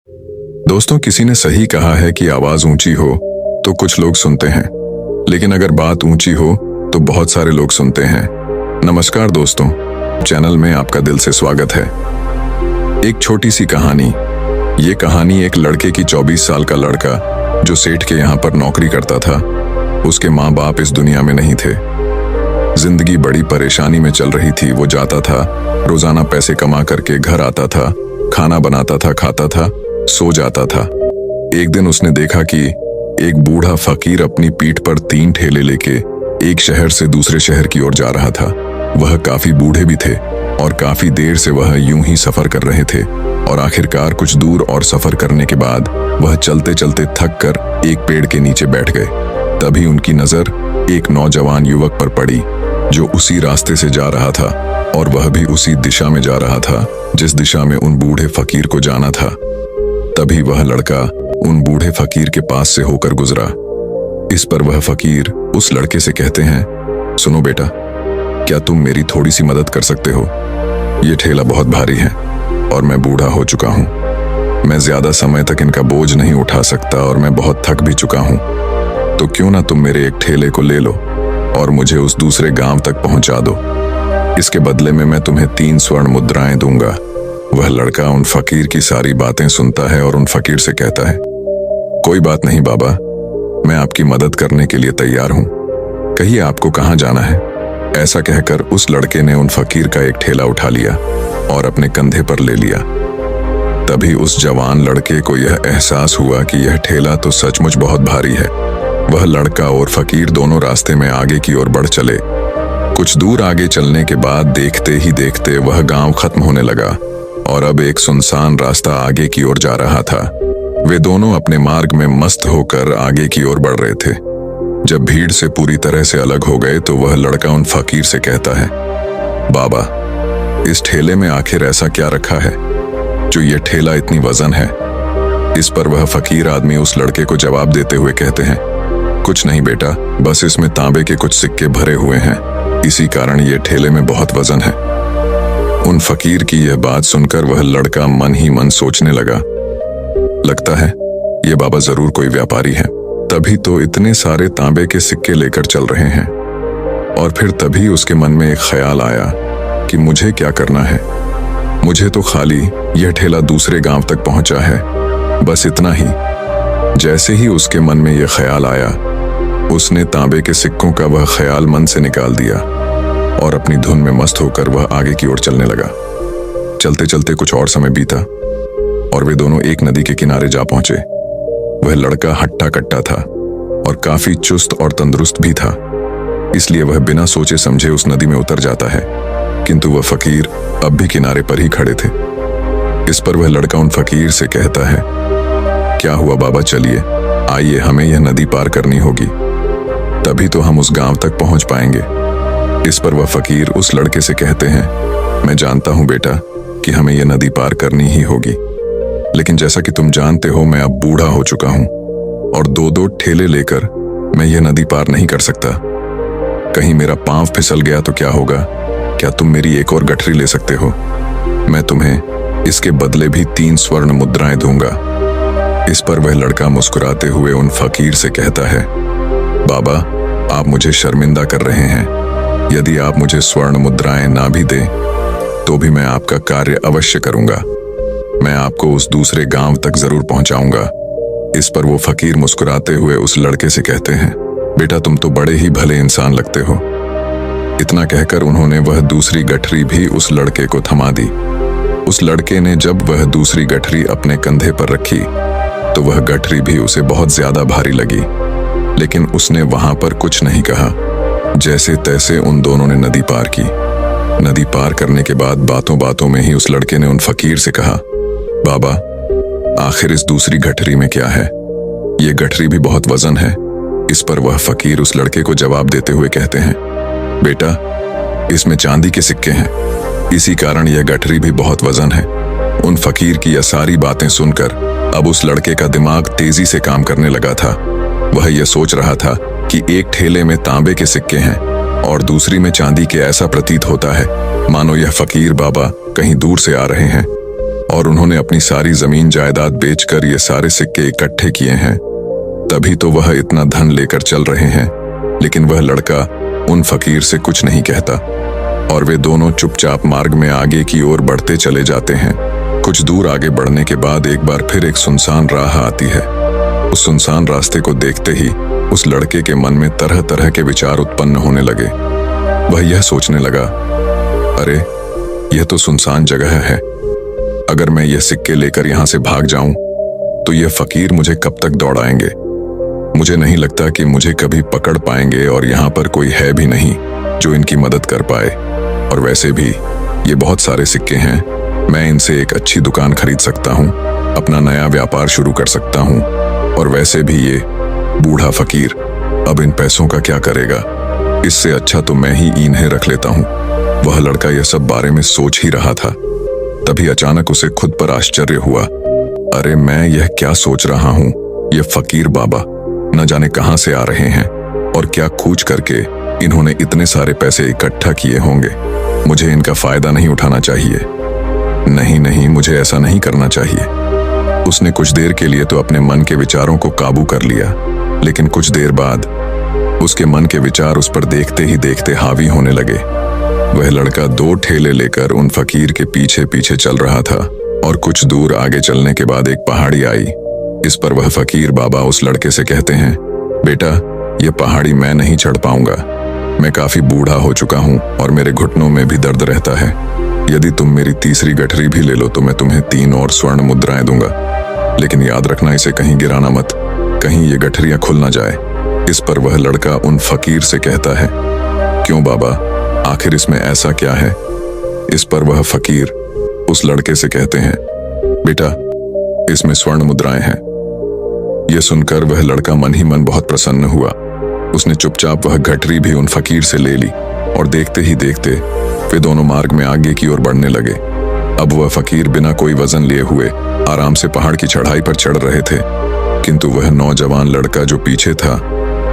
दोस्तों, किसी ने सही कहा है कि आवाज ऊंची हो तो कुछ लोग सुनते हैं, लेकिन अगर बात ऊंची हो तो बहुत सारे लोग सुनते हैं। नमस्कार दोस्तों, चैनल में आपका दिल से स्वागत है। एक छोटी सी कहानी। ये कहानी एक लड़के की 24 साल का लड़का जो सेठ के यहाँ पर नौकरी करता था। उसके माँ बाप इस दुनिया में नहीं थे। जिंदगी बड़ी परेशानी में चल रही थी। वो जाता था, रोजाना पैसे कमा करके घर आता था, खाना बनाता था, खाता था, सो जाता था। एक दिन उसने देखा कि एक बूढ़ा फकीर अपनी पीठ पर 3 ठेले लेके एक शहर से दूसरे शहर की ओर जा रहा था। वह काफी बूढ़े भी थे और काफी देर से वह यूं ही सफर कर रहे थे और आखिरकार कुछ दूर और सफर करने के बाद वह चलते चलते थक कर एक पेड़ के नीचे बैठ गए। तभी उनकी नजर एक नौजवान युवक पर पड़ी जो उसी रास्ते से जा रहा था और वह भी उसी दिशा में जा रहा था जिस दिशा में उन बूढ़े फकीर को जाना था। तभी वह लड़का उन बूढ़े फकीर के पास से होकर गुजरा। इस पर वह फकीर उस लड़के से कहते हैं, सुनो बेटा, क्या तुम मेरी थोड़ी सी मदद कर सकते हो? ये ठेला बहुत भारी है और मैं बूढ़ा हो चुका हूँ। मैं ज्यादा समय तक इनका बोझ नहीं उठा सकता और मैं बहुत थक भी चुका हूँ। तो क्यों ना तुम मेरे एक ठेले को ले लो और मुझे उस दूसरे गांव तक पहुंचा दो। इसके बदले में मैं तुम्हें 3 स्वर्ण मुद्राएं दूंगा। वह लड़का उन फकीर की सारी बातें सुनता है और उन फकीर से कहता है, कोई बात नहीं बाबा, मैं आपकी मदद करने के लिए तैयार हूं। कहिए आपको कहां जाना है? ऐसा कहकर उस लड़के ने उन फकीर का एक ठेला उठा लिया और अपने कंधे पर ले लिया। तभी उस जवान लड़के को यह एहसास हुआ कि यह ठेला तो सचमुच बहुत भारी है। वह लड़का और फकीर दोनों रास्ते में आगे की ओर बढ़ चले। कुछ दूर आगे चलने के बाद देखते ही देखते वह गांव खत्म होने लगा और अब एक सुनसान रास्ता आगे की ओर जा रहा था। वे दोनों अपने मार्ग में मस्त होकर आगे की ओर बढ़ रहे थे। जब भीड़ से पूरी तरह से अलग हो गए तो वह लड़का उन फकीर से कहता है, बाबा, इस ठेले में आखिर ऐसा क्या रखा है जो ये ठेला इतनी वजन है? इस पर वह फकीर आदमी उस लड़के को जवाब देते हुए कहते हैं, कुछ नहीं बेटा, बस इसमें तांबे के कुछ सिक्के भरे हुए हैं, इसी कारण ये ठेले में बहुत वजन है। उन फकीर की यह बात सुनकर वह लड़का मन ही मन सोचने लगा, लगता है ये बाबा जरूर कोई व्यापारी है, तभी तो इतने सारे तांबे के सिक्के लेकर चल रहे हैं। और फिर तभी उसके मन में एक ख्याल आया कि मुझे क्या करना है। मुझे तो खाली यह ठेला दूसरे गांव तक पहुंचा है, बस इतना ही। जैसे ही उसके मन में यह ख्याल आया, उसने तांबे के सिक्कों का वह ख्याल मन से निकाल दिया और अपनी धुन में मस्त होकर वह आगे की ओर चलने लगा। चलते चलते कुछ और समय बीता और वे दोनों एक नदी के किनारे जा पहुंचे। वह लड़का हट्टा कट्टा था और काफी चुस्त और तंदुरुस्त भी था, इसलिए वह बिना सोचे समझे उस नदी में उतर जाता है, किंतु वह फकीर अब भी किनारे पर ही खड़े थे। इस पर वह लड़का उन फकीर से कहता है, क्या हुआ बाबा, चलिए आइए, हमें यह नदी पार करनी होगी, तभी तो हम उस गांव तक पहुंच पाएंगे। इस पर वह फकीर उस लड़के से कहते हैं, मैं जानता हूं बेटा कि हमें यह नदी पार करनी ही होगी, लेकिन जैसा कि तुम जानते हो मैं अब बूढ़ा हो चुका हूं और 2-2 ठेले लेकर मैं यह नदी पार नहीं कर सकता। कहीं मेरा पांव फिसल गया तो क्या होगा? क्या तुम मेरी एक और गठरी ले सकते हो? मैं तुम्हें इसके बदले भी 3 स्वर्ण मुद्राएं दूंगा। इस पर वह लड़का मुस्कुराते हुए उन फकीर से कहता है, बाबा, आप मुझे शर्मिंदा कर रहे हैं। यदि आप मुझे स्वर्ण मुद्राएं ना भी दें तो भी मैं आपका कार्य अवश्य करूंगा। मैं आपको उस दूसरे गांव तक जरूर पहुंचाऊंगा। इस पर वो फकीर मुस्कुराते हुए उस लड़के से कहते हैं, बेटा, तुम तो बड़े ही भले इंसान लगते हो। इतना कहकर उन्होंने वह दूसरी गठरी भी उस लड़के को थमा दी। उस लड़के ने जब वह दूसरी गठरी अपने कंधे पर रखी तो वह गठरी भी उसे बहुत ज्यादा भारी लगी, लेकिन उसने वहां पर कुछ नहीं कहा। जैसे तैसे उन दोनों ने नदी पार की। नदी पार करने के बाद बातों बातों में ही उस लड़के ने उन फकीर से कहा, बाबा, आखिर इस दूसरी गठरी में क्या है? ये गठरी भी बहुत वजन है। इस पर वह फकीर उस लड़के को जवाब देते हुए कहते हैं, बेटा, इसमें चांदी के सिक्के हैं, इसी कारण यह गठरी भी बहुत वजन है। उन फकीर की यह सारी बातें सुनकर अब उस लड़के का दिमाग तेजी से काम करने लगा था। वह यह सोच रहा था कि एक ठेले में तांबे के सिक्के हैं और दूसरी में चांदी के। ऐसा प्रतीत होता है मानो यह फकीर बाबा कहीं दूर से आ रहे हैं और उन्होंने अपनी सारी जमीन जायदाद बेचकर ये सारे सिक्के इकट्ठे किए हैं, तभी तो वह इतना धन लेकर चल रहे हैं। लेकिन वह लड़का उन फकीर से कुछ नहीं कहता और वे दोनों चुपचाप मार्ग में आगे की ओर बढ़ते चले जाते हैं। कुछ दूर आगे बढ़ने के बाद एक बार फिर एक सुनसान राह आती है। उस सुनसान रास्ते को देखते ही उस लड़के के मन में तरह तरह के विचार उत्पन्न होने लगे। वह यह सोचने लगा, अरे यह तो सुनसान जगह है, अगर मैं यह सिक्के लेकर यहाँ से भाग जाऊं तो यह फकीर मुझे कब तक दौड़ाएंगे। मुझे नहीं लगता कि मुझे कभी पकड़ पाएंगे और यहाँ पर कोई है भी नहीं जो इनकी मदद कर पाए। और वैसे भी ये बहुत सारे सिक्के हैं, मैं इनसे एक अच्छी दुकान खरीद सकता हूँ, अपना नया व्यापार शुरू कर सकता हूँ। और वैसे भी ये बूढ़ा फकीर अब इन पैसों का क्या करेगा, इससे अच्छा तो मैं ही इन्हें रख लेता हूँ। वह लड़का यह सब बारे में सोच ही रहा था, तभी अचानक उसे खुद पर आश्चर्य हुआ। अरे मैं यह क्या सोच रहा हूँ, यह फकीर बाबा न जाने कहां से आ रहे हैं और क्या खूच करके इन्होंने इतने सारे पैसे इकट्ठा किए होंगे। मुझे इनका फायदा नहीं उठाना चाहिए। नहीं नहीं, मुझे ऐसा नहीं करना चाहिए। उसने कुछ देर के लिए तो अपने मन के विचारों को काबू कर लिया, लेकिन कुछ देर बाद उसके मन के विचार उस पर देखते ही देखते हावी होने लगे। वह लड़का 2 ठेले लेकर उन फकीर के पीछे पीछे चल रहा था और कुछ दूर आगे चलने के बाद एक पहाड़ी आई। इस पर वह फकीर बाबा उस लड़के से कहते हैं, बेटा यह पहाड़ी मैं नहीं चढ़ पाऊंगा, मैं काफी बूढ़ा हो चुका हूं और मेरे घुटनों में भी दर्द रहता है। यदि तुम मेरी तीसरी गठरी भी ले लो तो मैं तुम्हें 3 और स्वर्ण मुद्राएं दूंगा, लेकिन याद रखना इसे कहीं गिराना मत, कहीं ये गठरियां खुल ना जाए। इस पर वह लड़का उन फकीर से कहता है, क्यों बाबा, आखिर इसमें ऐसा क्या है। इस पर वह फकीर उस लड़के से कहते हैं, बेटा इसमें स्वर्ण मुद्राएं हैं। यह सुनकर वह लड़का मन ही मन बहुत प्रसन्न हुआ। उसने चुपचाप वह गठरी भी उन फकीर से ले ली और देखते ही देखते वे दोनों मार्ग में आगे की ओर बढ़ने लगे। अब वह फकीर बिना कोई वजन लिए हुए आराम से पहाड़ की चढ़ाई पर चढ़ रहे थे, किंतु वह नौजवान लड़का जो पीछे था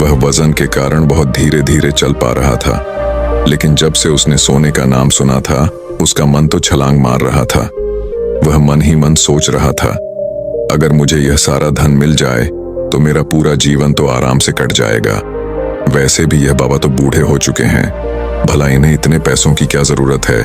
वह वजन के कारण बहुत धीरे धीरे चल पा रहा था। लेकिन जब से उसने सोने का नाम सुना था उसका मन तो छलांग मार रहा था। वह मन ही मन सोच रहा था, अगर मुझे यह सारा धन मिल जाए तो मेरा पूरा जीवन तो आराम से कट जाएगा। वैसे भी यह बाबा तो बूढ़े हो चुके हैं, भला इन्हें इतने पैसों की क्या जरूरत है,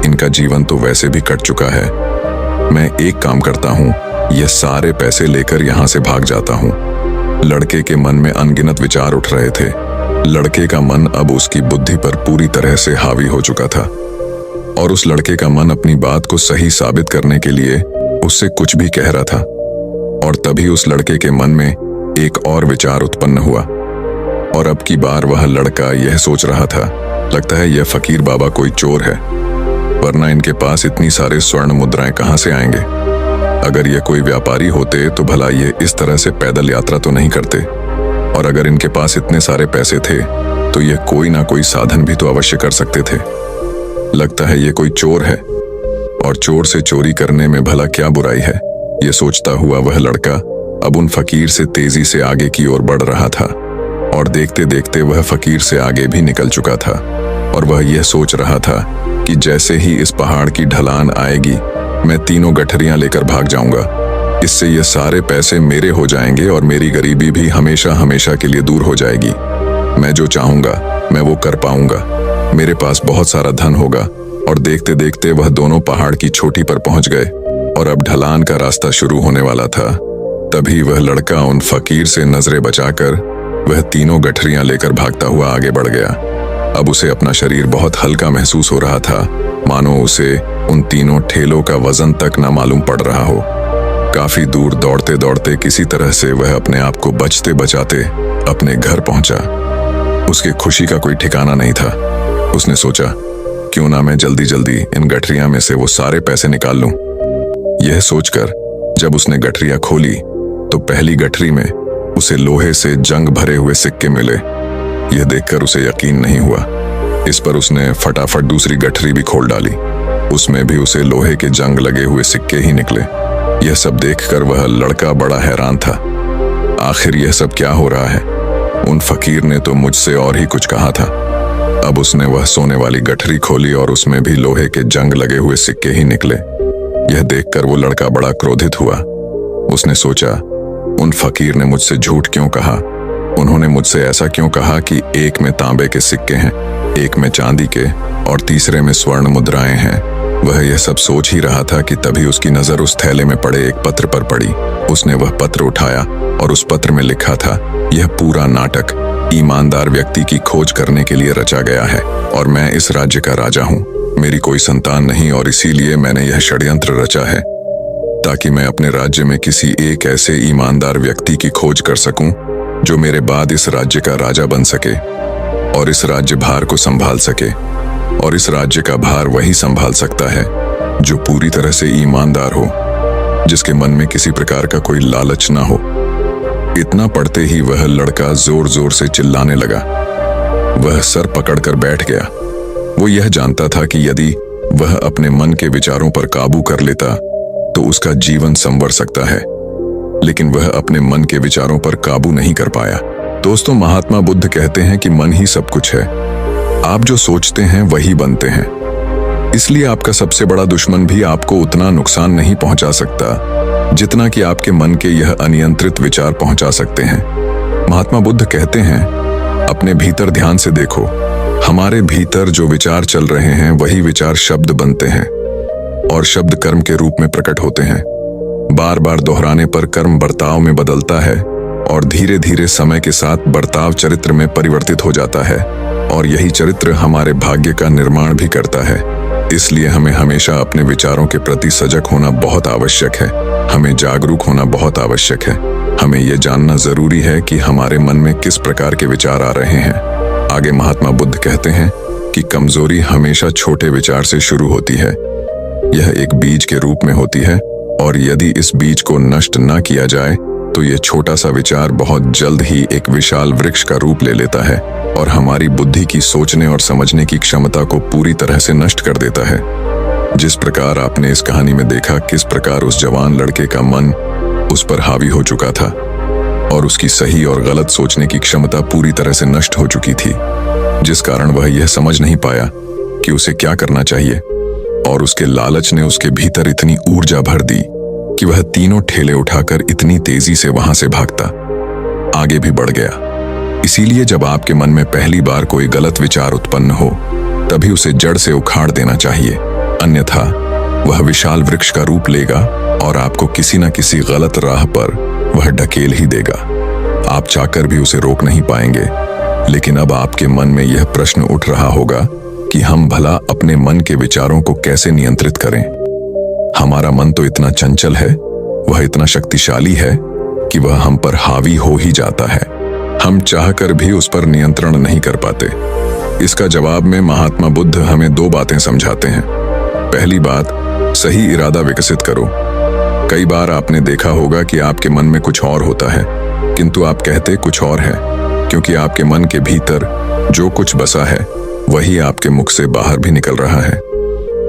इनका जीवन तो वैसे भी कट चुका है। मैं एक काम करता हूँ, यह सारे पैसे लेकर यहाँ से भाग जाता हूँ। लड़के के मन में अनगिनत विचार उठ रहे थे। लड़के का मन अब उसकी बुद्धि पर पूरी तरह से हावी हो चुका था और उस लड़के का मन अपनी बात को सही साबित करने के लिए उससे कुछ भी कह रहा था। और तभी उस लड़के के मन में एक और विचार उत्पन्न हुआ और अब की बार वह लड़का यह सोच रहा था, लगता है यह फकीर बाबा कोई चोर है, वरना इनके पास इतनी सारे स्वर्ण मुद्राएं कहां से आएंगे। अगर ये कोई व्यापारी होते तो भला ये इस तरह से पैदल यात्रा तो नहीं करते, और अगर इनके पास इतने सारे पैसे थे तो ये कोई ना कोई साधन भी तो अवश्य कर सकते थे। लगता है ये कोई चोर है और चोर से चोरी करने में भला क्या बुराई है। ये सोचता हुआ वह लड़का अब उन फकीर से तेजी से आगे की ओर बढ़ रहा था और देखते देखते वह फकीर से आगे भी निकल चुका था। और वह यह सोच रहा था कि जैसे ही इस पहाड़ की ढलान आएगी मैं 3 गठरियां लेकर भाग जाऊंगा। इससे ये सारे पैसे मेरे हो जाएंगे और मेरी गरीबी भी हमेशा हमेशा के लिए दूर हो जाएगी। मैं जो चाहूंगा मैं वो कर पाऊंगा, मेरे पास बहुत सारा धन होगा। और देखते देखते वह दोनों पहाड़ की चोटी पर पहुंच गए और अब ढलान का रास्ता शुरू होने वाला था। तभी वह लड़का उन फकीर से नजरें बचाकर वह 3 गठरियां लेकर भागता हुआ आगे बढ़ गया। अब उसे अपना शरीर बहुत हल्का महसूस हो रहा था, मानो उसे उन 3 ठेलों का वजन तक न मालूम पड़ रहा हो। काफी दूर दौड़ते दौड़ते किसी तरह से वह अपने आप को बचते बचाते अपने घर पहुंचा। उसकी खुशी का कोई ठिकाना नहीं था। उसने सोचा, क्यों ना मैं जल्दी जल्दी इन गठरियां में से वो सारे पैसे निकाल लूं। यह सोचकर जब उसने गठरियां खोली तो पहली गठरी में उसे लोहे से जंग भरे हुए सिक्के मिले। यह देखकर उसे यकीन नहीं हुआ। इस पर उसने फटाफट दूसरी गठरी भी खोल डाली, उसमें भी उसे लोहे के जंग लगे हुए सिक्के ही निकले। यह सब देखकर वह लड़का बड़ा हैरान था। आखिर यह सब क्या हो रहा है? उन फकीर ने तो मुझसे और ही कुछ कहा था। अब उसने वह सोने वाली गठरी खोली और उसमें भी लोहे के जंग लगे हुए सिक्के ही निकले। यह देखकर वो लड़का बड़ा क्रोधित हुआ। उसने सोचा, उन फकीर ने मुझसे झूठ क्यों कहा? उन्होंने मुझसे ऐसा क्यों कहा कि एक में तांबे के सिक्के हैं, एक में चांदी के और तीसरे में स्वर्ण मुद्राएं हैं। वह यह सब सोच ही रहा था कि तभी उसकी नजर उस थैले में पड़े एक पत्र पर पड़ी। उसने वह पत्र उठाया और उस पत्र में लिखा था, यह पूरा नाटक ईमानदार व्यक्ति की खोज करने के लिए रचा गया है और मैं इस राज्य का राजा हूँ। मेरी कोई संतान नहीं और इसीलिए मैंने यह षड्यंत्र रचा है ताकि मैं अपने राज्य में किसी एक ऐसे ईमानदार व्यक्ति की खोज कर सकूं जो मेरे बाद इस राज्य का राजा बन सके और इस राज्य भार को संभाल सके। और इस राज्य का भार वही संभाल सकता है जो पूरी तरह से ईमानदार हो, जिसके मन में किसी प्रकार का कोई लालच ना हो। इतना पढ़ते ही वह लड़का जोर जोर से चिल्लाने लगा। वह सर पकड़कर बैठ गया। वो यह जानता था कि यदि वह अपने मन के विचारों पर काबू कर लेता तो उसका जीवन संवर सकता है, लेकिन वह अपने मन के विचारों पर काबू नहीं कर पाया। दोस्तों, महात्मा बुद्ध कहते हैं कि मन ही सब कुछ है। आप जो सोचते हैं वही बनते हैं। इसलिए आपका सबसे बड़ा दुश्मन भी आपको उतना नुकसान नहीं पहुंचा सकता जितना कि आपके मन के यह अनियंत्रित विचार पहुंचा सकते हैं। महात्मा बुद्ध कहते हैं, अपने भीतर ध्यान से देखो। हमारे भीतर जो विचार चल रहे हैं वही विचार शब्द बनते हैं और शब्द कर्म के रूप में प्रकट होते हैं। बार बार दोहराने पर कर्म बर्ताव में बदलता है और धीरे धीरे समय के साथ बर्ताव चरित्र में परिवर्तित हो जाता है और यही चरित्र हमारे भाग्य का निर्माण भी करता है। इसलिए हमें हमेशा अपने विचारों के प्रति सजग होना बहुत आवश्यक है। हमें जागरूक होना बहुत आवश्यक है। हमें यह जानना जरूरी है कि हमारे मन में किस प्रकार के विचार आ रहे हैं। आगे महात्मा बुद्ध कहते हैं कि कमजोरी हमेशा छोटे विचार से शुरू होती है। यह एक बीज के रूप में होती है और यदि इस बीज को नष्ट न किया जाए तो यह छोटा सा विचार बहुत जल्द ही एक विशाल वृक्ष का रूप ले लेता है और हमारी बुद्धि की सोचने और समझने की क्षमता को पूरी तरह से नष्ट कर देता है। जिस प्रकार आपने इस कहानी में देखा किस प्रकार उस जवान लड़के का मन उस पर हावी हो चुका था और उसकी सही और गलत सोचने की क्षमता पूरी तरह से नष्ट हो चुकी थी, जिस कारण वह यह समझ नहीं पाया कि उसे क्या करना चाहिए और उसके लालच ने उसके भीतर इतनी ऊर्जा भर दी कि वह तीनों ठेले उठाकर इतनी तेजी से वहां से भागता आगे भी बढ़ गया। इसीलिए जब आपके मन में पहली बार कोई गलत विचार उत्पन्न हो तभी उसे जड़ से उखाड़ देना चाहिए, अन्यथा वह विशाल वृक्ष का रूप लेगा और आपको किसी न किसी गलत राह पर वह ढकेल ही देगा। आप चाहकर भी उसे रोक नहीं पाएंगे। लेकिन अब आपके मन में यह प्रश्न उठ रहा होगा कि हम भला अपने मन के विचारों को कैसे नियंत्रित करें। हमारा मन तो इतना चंचल है, वह इतना शक्तिशाली है कि वह हम पर हावी हो ही जाता है। हम चाहकर भी उस पर नियंत्रण नहीं कर पाते। इसका जवाब में महात्मा बुद्ध हमें दो बातें समझाते हैं। पहली बात, सही इरादा विकसित करो। कई बार आपने देखा होगा कि आपके मन में कुछ और होता है किंतु आप कहते कुछ और है, क्योंकि आपके मन के भीतर जो कुछ बसा है वही आपके मुख से बाहर भी निकल रहा है।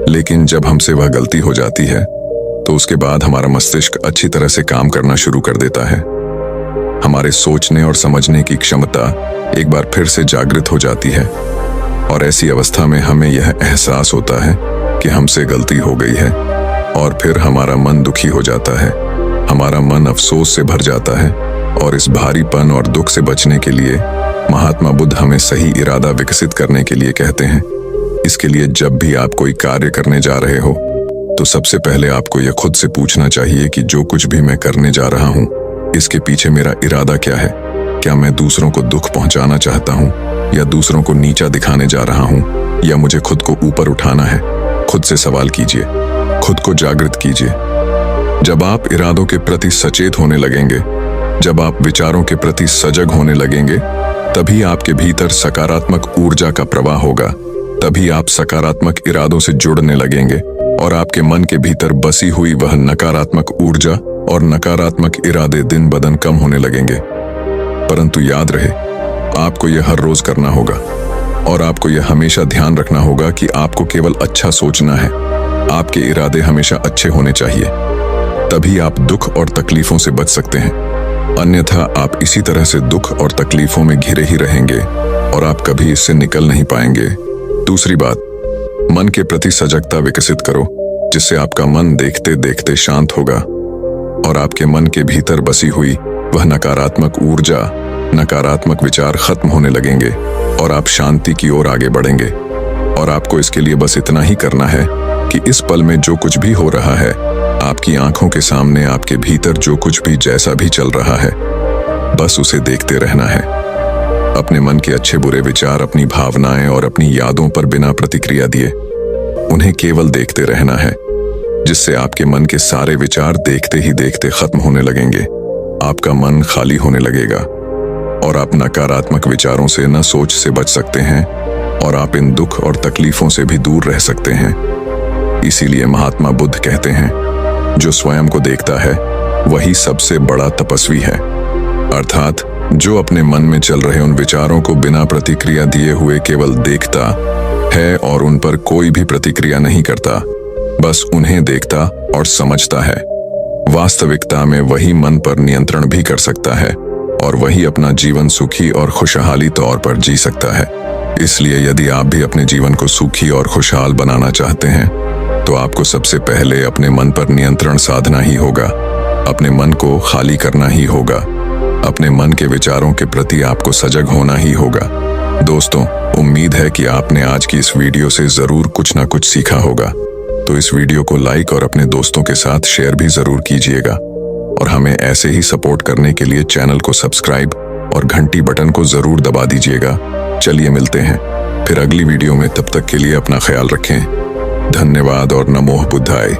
लेकिन जब हमसे वह गलती हो जाती है तो उसके बाद हमारा मस्तिष्क अच्छी तरह से काम करना शुरू कर देता है। हमारे सोचने और समझने की क्षमता एक बार फिर से जागृत हो जाती है और ऐसी अवस्था में हमें यह एहसास होता है कि हमसे गलती हो गई है और फिर हमारा मन दुखी हो जाता है। हमारा मन अफसोस से भर जाता है और इस भारीपन और दुख से बचने के लिए महात्मा बुद्ध हमें सही इरादा विकसित करने के लिए कहते हैं। इसके लिए जब भी आप कोई कार्य करने जा रहे हो तो सबसे पहले आपको यह खुद से पूछना चाहिए कि जो कुछ भी मैं करने जा रहा हूँ इसके पीछे मेरा इरादा क्या है। क्या मैं दूसरों को दुख पहुंचाना चाहता हूँ या दूसरों को नीचा दिखाने जा रहा हूँ या मुझे खुद को ऊपर उठाना है। खुद से सवाल कीजिए, खुद को जागृत कीजिए। जब आप इरादों के प्रति सचेत होने लगेंगे, जब आप विचारों के प्रति सजग होने लगेंगे, तभी आपके भीतर सकारात्मक ऊर्जा का प्रवाह होगा। तभी आप सकारात्मक इरादों से जुड़ने लगेंगे और आपके मन के भीतर बसी हुई वह नकारात्मक ऊर्जा और नकारात्मक इरादे दिन ब दिन कम होने लगेंगे। परंतु याद रहे, आपको यह हर रोज करना होगा और आपको यह हमेशा ध्यान रखना होगा कि आपको केवल अच्छा सोचना है। आपके इरादे हमेशा अच्छे होने चाहिए, तभी आप दुख और तकलीफों से बच सकते हैं। अन्यथा आप इसी तरह से दुख और तकलीफों में घिरे ही रहेंगे और आप कभी इससे निकल नहीं पाएंगे। दूसरी बात, मन के प्रति सजगता विकसित करो। जिससे आपका मन देखते देखते शांत होगा और आपके मन के भीतर बसी हुई वह नकारात्मक ऊर्जा, नकारात्मक विचार खत्म होने लगेंगे और आप शांति की ओर आगे बढ़ेंगे। और आपको इसके लिए बस इतना ही करना है कि इस पल में जो कुछ भी हो रहा है, आपकी आंखों के सामने आपके भीतर जो कुछ भी जैसा भी चल रहा है, बस उसे देखते रहना है। अपने मन के अच्छे बुरे विचार, अपनी भावनाएं और अपनी यादों पर बिना प्रतिक्रिया दिए उन्हें केवल देखते रहना है, जिससे आपके मन के सारे विचार देखते ही देखते खत्म होने लगेंगे। आपका मन खाली होने लगेगा और आप नकारात्मक विचारों से न सोच से बच सकते हैं और आप इन दुख और तकलीफों से भी दूर रह सकते हैं। इसीलिए महात्मा बुद्ध कहते हैं, जो स्वयं को देखता है वही सबसे बड़ा तपस्वी है। अर्थात जो अपने मन में चल रहे उन विचारों को बिना प्रतिक्रिया दिए हुए केवल देखता है और उन पर कोई भी प्रतिक्रिया नहीं करता, बस उन्हें देखता और समझता है, वास्तविकता में वही मन पर नियंत्रण भी कर सकता है और वही अपना जीवन सुखी और खुशहाली तौर पर जी सकता है। इसलिए यदि आप भी अपने जीवन को सुखी और खुशहाल बनाना चाहते हैं तो आपको सबसे पहले अपने मन पर नियंत्रण साधना ही होगा, अपने मन को खाली करना ही होगा, अपने मन के विचारों के प्रति आपको सजग होना ही होगा। दोस्तों, उम्मीद है कि आपने आज की इस वीडियो से जरूर कुछ ना कुछ सीखा होगा, तो इस वीडियो को लाइक और अपने दोस्तों के साथ शेयर भी जरूर कीजिएगा और हमें ऐसे ही सपोर्ट करने के लिए चैनल को सब्सक्राइब और घंटी बटन को जरूर दबा दीजिएगा। चलिए मिलते हैं फिर अगली वीडियो में, तब तक के लिए अपना ख्याल रखें। धन्यवाद और नमो बुद्धाय।